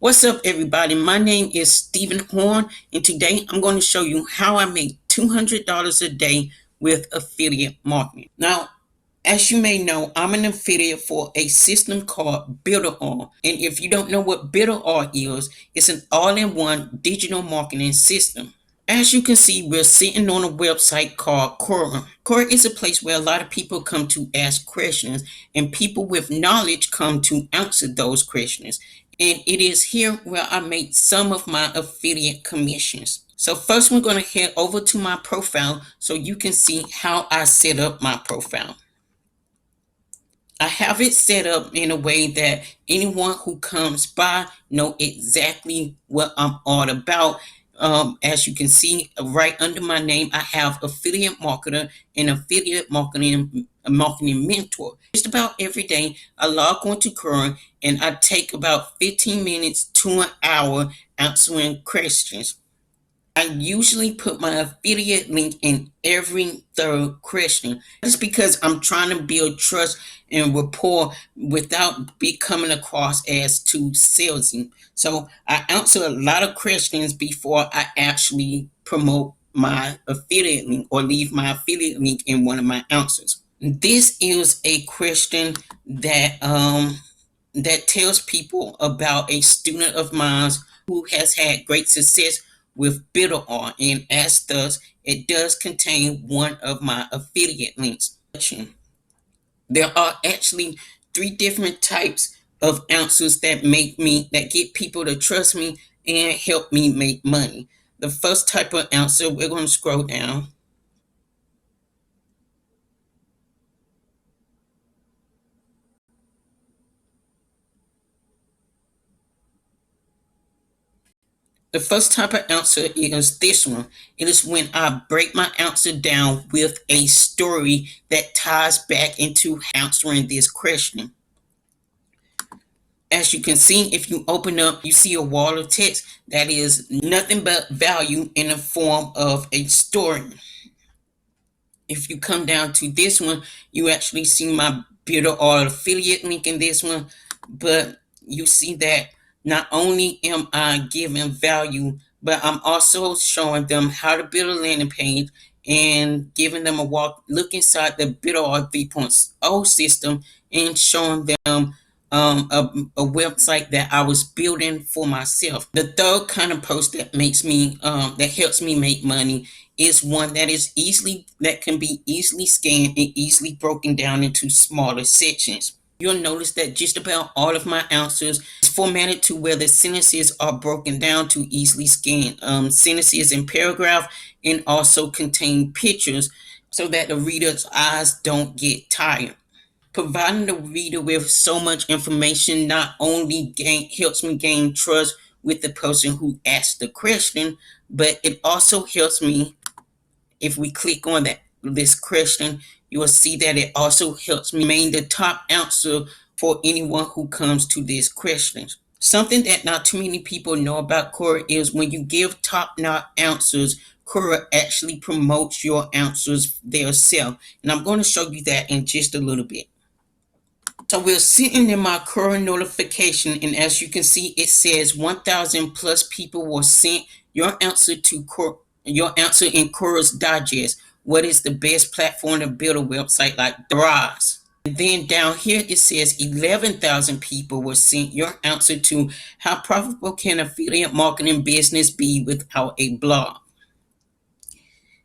What's up, everybody? My name is Stephen Horn, and today I'm going to show you how I make $200 a day with affiliate marketing. Now, as you may know, I'm an affiliate for a system called BuilderR. And if you don't know what BuilderR is, it's an all-in-one digital marketing system. As you can see, we're sitting on a website called Quora. Quora is a place where a lot of people come to ask questions, and people with knowledge come to answer those questions. And it is here where I make some of my affiliate commissions. So first we're going to head over to my profile so you can see how I set up my profile. I have it set up in a way that anyone who comes by know exactly what I'm all about. As you can see right under my name, I have affiliate marketer and affiliate marketing mentor. Just about every day, I log on to Quora and I take about 15 minutes to an hour answering questions. I usually put my affiliate link in every third question. That's because I'm trying to build trust and rapport without becoming across as too salesy. So I answer a lot of questions before I actually promote my affiliate link or leave my affiliate link in one of my answers. This is a question that tells people about a student of mine who has had great success with BuilderR, and as thus, it does contain one of my affiliate links. There are actually three different types of answers that get people to trust me and help me make money. The first type of answer, we're going to scroll down. The first type of answer is this one. It is when I break my answer down with a story that ties back into answering this question. As you can see, if you open up, you see a wall of text that is nothing but value in the form of a story. If you come down to this one, you actually see my BuilderR affiliate link in this one, but you see that not only am I giving value, but I'm also showing them how to build a landing page and giving them a look inside the BuilderR 3.0 system and showing them a website that I was building for myself. The third kind of post that helps me make money is one that can be easily scanned and easily broken down into smaller sections. You'll notice that just about all of my answers is formatted to where the sentences are broken down to easily scan sentences in paragraph, and also contain pictures so that the reader's eyes don't get tired. Providing the reader with so much information not only helps me gain trust with the person who asked the question, but it also helps me. If we click on this question, you will see that it also helps me remain the top answer for anyone who comes to this question. Something that not too many people know about Quora is when you give top-notch answers, Quora actually promotes your answers themselves. And I'm going to show you that in just a little bit. So we're sitting in my Quora notification, and as you can see, it says 1,000 plus people will send your answer to your answer in Quora's digest. What is the best platform to build a website like Thrive? And then down here it says 11,000 people will send your answer to how profitable can affiliate marketing business be without a blog.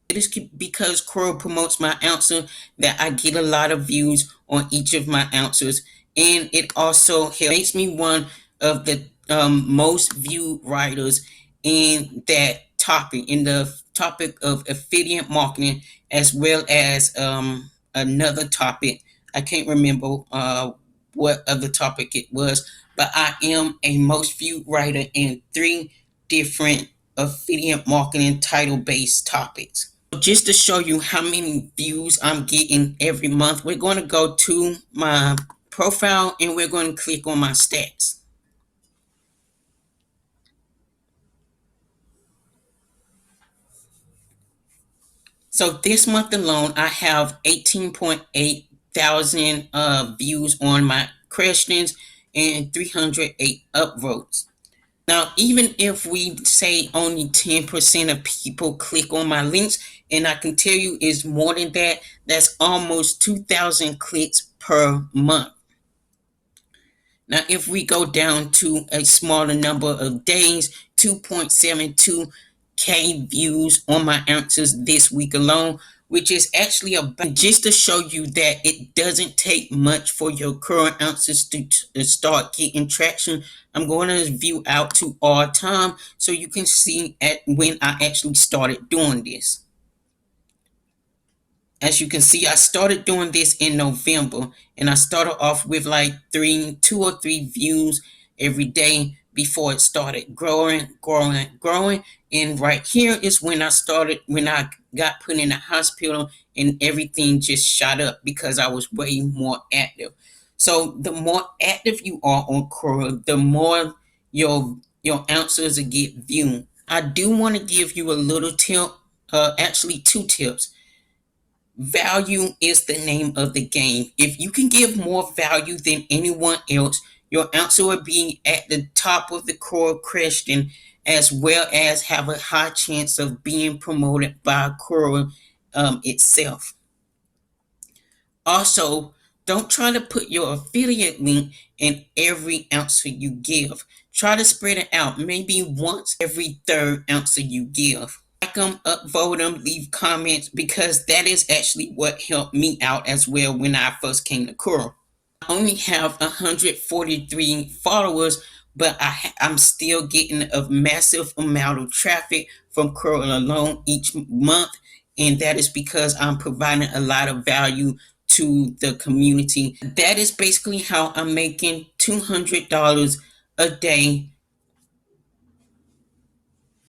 It is because Quora promotes my answer that I get a lot of views on each of my answers, and it also makes me one of the most viewed writers in that topic, in the topic of affiliate marketing, as well as another topic. I can't remember what other topic it was, but I am a most viewed writer in three different affiliate marketing title based topics. Just to show you how many views I'm getting every month, we're going to go to my profile and we're going to click on my stats. So this month alone, I have 18.8 thousand views on my questions and 308 upvotes. Now, even if we say only 10% of people click on my links, and I can tell you it's more than that, that's almost 2,000 clicks per month. Now, if we go down to a smaller number of days, 2.72K views on my answers this week alone, which is actually about just to show you that it doesn't take much for your current answers to start getting traction. I'm going to view out to all time so you can see at when I actually started doing this. As you can see, I started doing this in November, and I started off with like two or three views every day before it started growing. And right here is when I got put in the hospital, and everything just shot up because I was way more active. So the more active you are on Quora, the more your answers will get viewed. I do want to give you a little tip, actually two tips. Value is the name of the game. If you can give more value than anyone else, your answer will be at the top of the core question, as well as have a high chance of being promoted by Quora itself. Also, don't try to put your affiliate link in every answer you give. Try to spread it out, maybe once every third answer you give. Like them, upvote them, leave comments, because that is actually what helped me out as well when I first came to Quora. I only have 143 followers, but I'm still getting a massive amount of traffic from Quora alone each month, and that is because I'm providing a lot of value to the community. That is basically how I'm making $200 a day